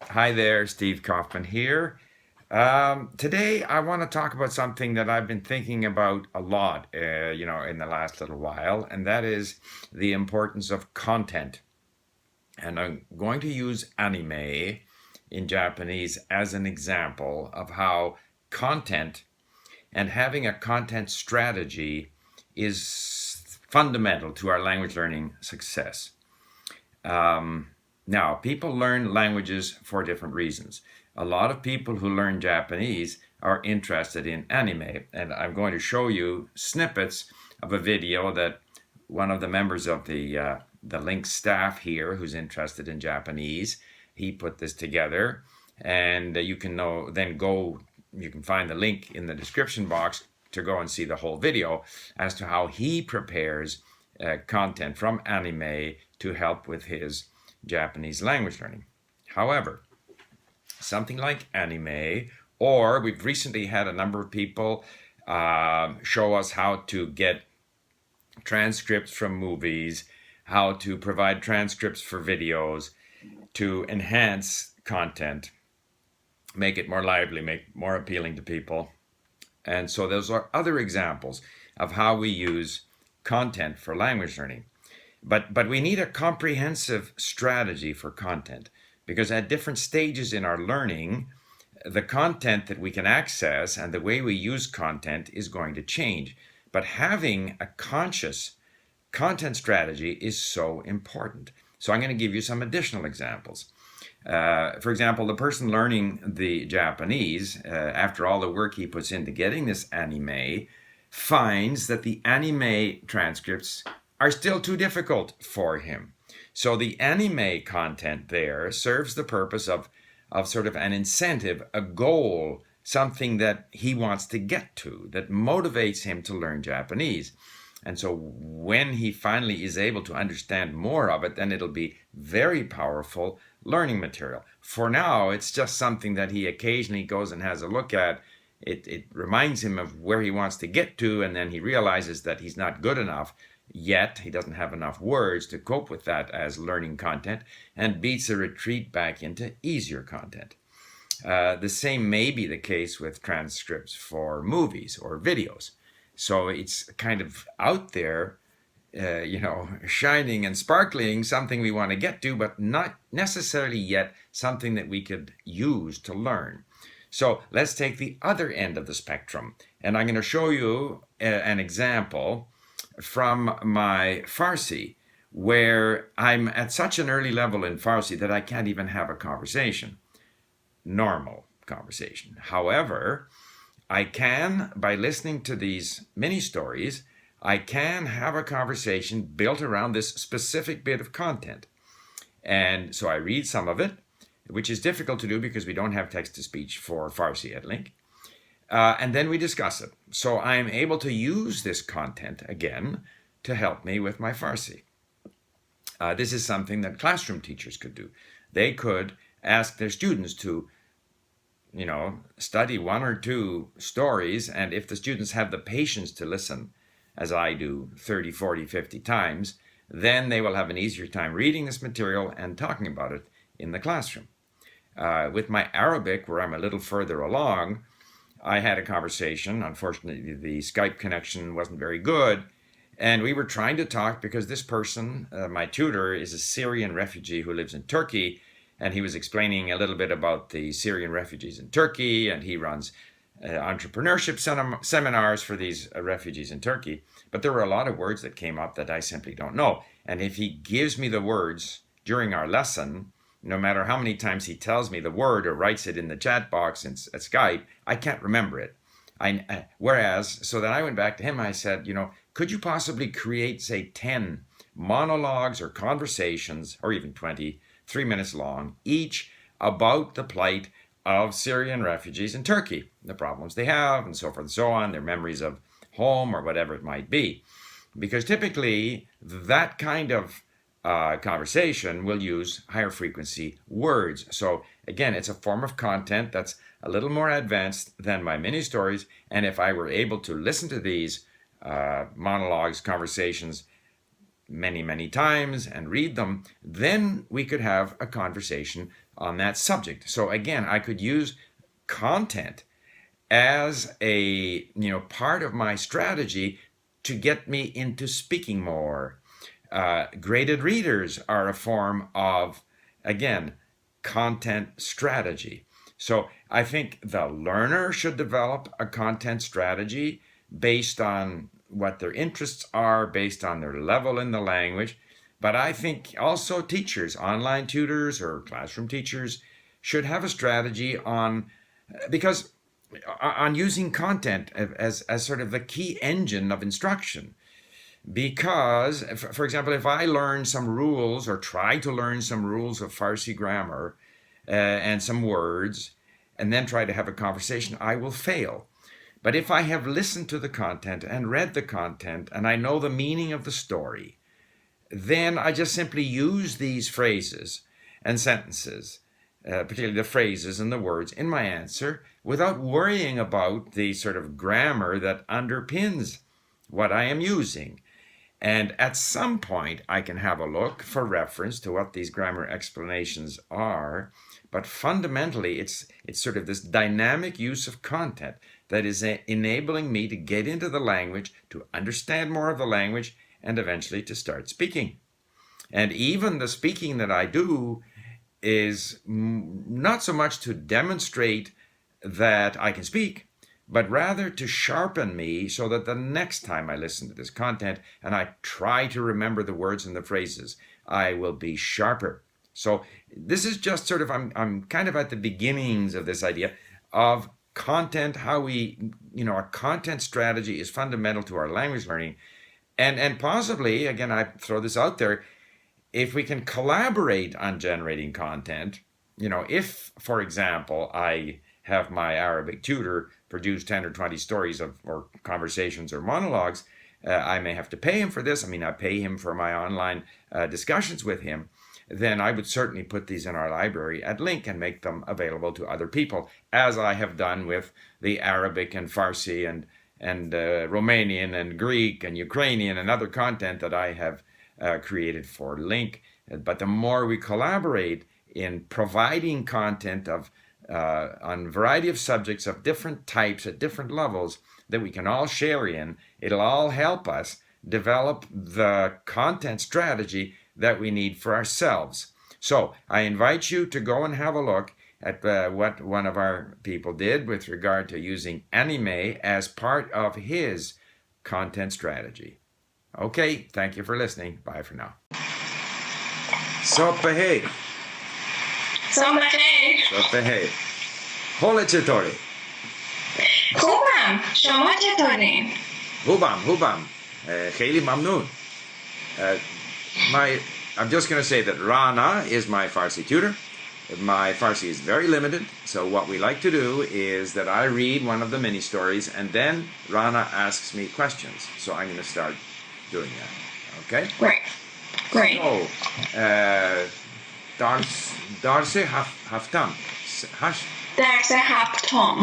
Hi there, Steve Kaufman here. Today, I want to talk about something that I've been thinking about a lot, in the last little while, and that is the importance of content. And I'm going to use anime in Japanese as an example of how content and having a content strategy is fundamental to our language learning success. Now, people learn languages for different reasons. A lot of people who learn Japanese are interested in anime, and I'm going to show you snippets of a video that one of the members of the LingQ staff here, who's interested in Japanese, he put this together, and you can know then go. You can find the link in the description box to go and see the whole video as to how he prepares content from anime to help with his Japanese language learning. However, something like anime, or we've recently had a number of people show us how to get transcripts from movies, how to provide transcripts for videos to enhance content, make it more lively, make it more appealing to people. And so those are other examples of how we use content for language learning. But we need a comprehensive strategy for content because at different stages in our learning, the content that we can access and the way we use content is going to change. But having a conscious content strategy is so important. So I'm going to give you some additional examples. For example, the person learning the Japanese, after all the work he puts into getting this anime, finds that the anime transcripts are still too difficult for him. So the anime content there serves the purpose of sort of an incentive, a goal, something that he wants to get to, that motivates him to learn Japanese. And so when he finally is able to understand more of it, then it'll be very powerful learning material. For now, it's just something that he occasionally goes and has a look at. It reminds him of where he wants to get to, and then he realizes that he's not good enough yet. He doesn't have enough words to cope with that as learning content, and beats a retreat back into easier content. The same may be the case with transcripts for movies or videos. So it's kind of out there, shining and sparkling, something we want to get to, but not necessarily yet something that we could use to learn. So let's take the other end of the spectrum. And I'm going to show you an example from my Farsi, where I'm at such an early level in Farsi that I can't even have a conversation, normal conversation. However, I can, by listening to these mini stories, I can have a conversation built around this specific bit of content. And so I read some of it, which is difficult to do because we don't have text-to-speech for Farsi at LingQ. And then we discuss it. So I'm able to use this content again to help me with my Farsi. This is something that classroom teachers could do. They could ask their students to study one or two stories, and if the students have the patience to listen, as I do 30, 40, 50 times, then they will have an easier time reading this material and talking about it in the classroom. With my Arabic, where I'm a little further along, I had a conversation. Unfortunately, the Skype connection wasn't very good, and we were trying to talk because this person, my tutor, is a Syrian refugee who lives in Turkey, and he was explaining a little bit about the Syrian refugees in Turkey, and he runs entrepreneurship seminars for these refugees in Turkey. But there were a lot of words that came up that I simply don't know. And if he gives me the words during our lesson, no matter how many times he tells me the word or writes it in the chat box at Skype, I can't remember it. So then I went back to him. I said, could you possibly create, say, 10 monologues or conversations, or even 20, 3 minutes long, each about the plight of Syrian refugees in Turkey, the problems they have, and so forth and so on, their memories of home or whatever it might be. Because typically that kind of conversation will use higher frequency words. So again, it's a form of content that's a little more advanced than my mini stories. And if I were able to listen to these monologues, conversations many, many times and read them, then we could have a conversation on that subject. So again, I could use content as a part of my strategy to get me into speaking more. Graded readers are a form of, again, content strategy. So I think the learner should develop a content strategy based on what their interests are, based on their level in the language. But I think also teachers, online tutors or classroom teachers, should have a strategy on using content as sort of the key engine of instruction. Because, for example, if I learn some rules or try to learn some rules of Farsi grammar and some words, and then try to have a conversation, I will fail. But if I have listened to the content and read the content and I know the meaning of the story, then I just simply use these phrases and sentences, particularly the phrases and the words, in my answer without worrying about the sort of grammar that underpins what I am using. And at some point, I can have a look for reference to what these grammar explanations are. But fundamentally, it's sort of this dynamic use of content that is enabling me to get into the language, to understand more of the language, and eventually to start speaking. And even the speaking that I do is not so much to demonstrate that I can speak, but rather to sharpen me so that the next time I listen to this content and I try to remember the words and the phrases, I will be sharper. So this is just sort of, I'm kind of at the beginnings of this idea of content, how we, our content strategy is fundamental to our language learning. And possibly, again, I throw this out there, if we can collaborate on generating content, if, for example, I have my Arabic tutor produce 10 or 20 stories or conversations or monologues, I may have to pay him for this. I mean, I pay him for my online discussions with him. Then I would certainly put these in our library at LingQ and make them available to other people, as I have done with the Arabic and Farsi and Romanian and Greek and Ukrainian and other content that I have created for LingQ. But the more we collaborate in providing content on a variety of subjects of different types at different levels that we can all share in, it'll all help us develop the content strategy that we need for ourselves. So I invite you to go and have a look at what one of our people did with regard to using anime as part of his content strategy. Okay, thank you for listening. Bye for now. Sopahei. Sopahei. حالت چطوره؟ خوبم. شما چطورین؟ خوبم. خیلی ممنون. I'm just going to say that Rana is my Farsi tutor. My Farsi is very limited, so what we like to do is that I read one of the mini stories and then Rana asks me questions. So I'm going to start doing that. Okay? Great. So, درس هفتم. درس هفتم.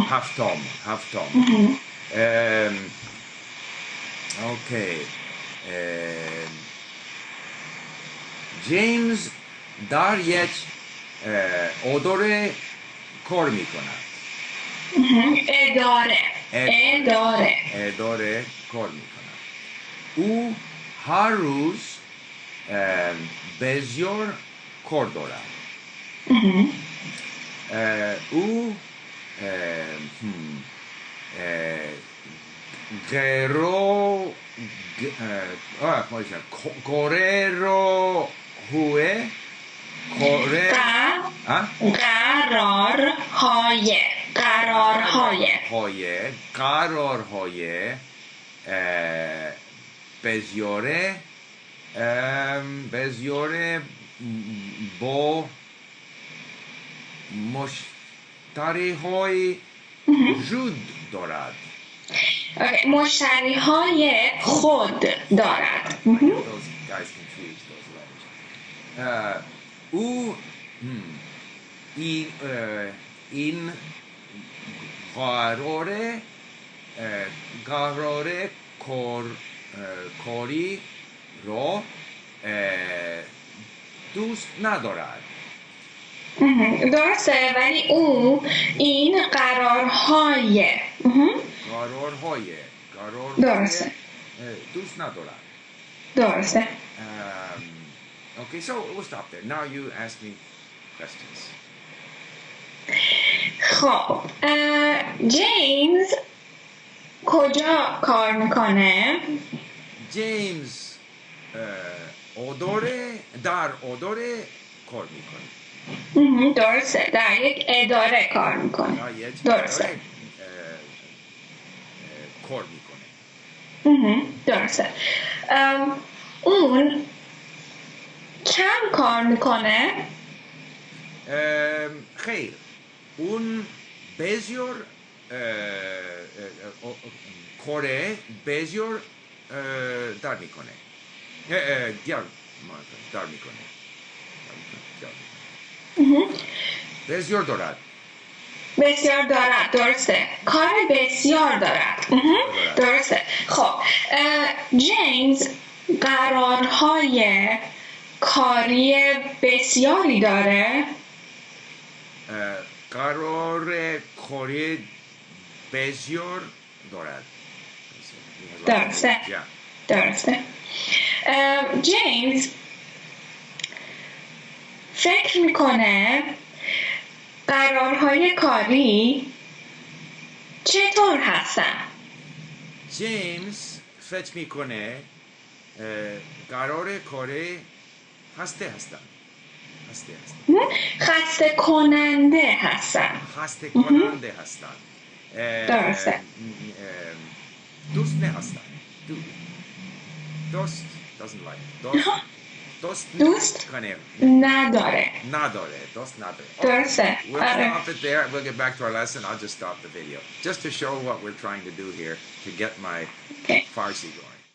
Okay. جیمز در یک اداره کار میکند. اداره کار میکند. او هر روز بسیار کار دارد. او قرار قرارهای بسیار با مشتری‌های وجود دارد. مشتری‌های خود دارد. Those guys confuse those letters. او این قراره کاری را دوست ندارد. درسته ولی او این قرارهای قرارهای درسته دوست ندارد. درسته Okay, so we'll stop there. Now you ask me questions. خب جیمز کجا کار میکنه؟ جیمز در اداره کار میکنه. درسته در یک اداره کار میکنه درسته کار میکنه. درسته اون کم کار میکنه؟ خیر اون بسیار کره بسیار در میکنه در میکنه بسیار دارد درسته کار بسیار دارد درسته خب جیمز قرارهای کاری بسیاری داره قرار کاری بسیار دارد درسته جیمز فکر میکنه قرارهای کاری چطور هستن؟ جیمز فکر میکنه قرار کاری خسته هستن خسته کننده هستن درسته دوست نه هستن دوست doesn't like دوست نداره دوست نداره درسته We'll stop it there. We'll get back to our lesson. I'll just stop the video. Just to show what we're trying to do here to get my Farsi going.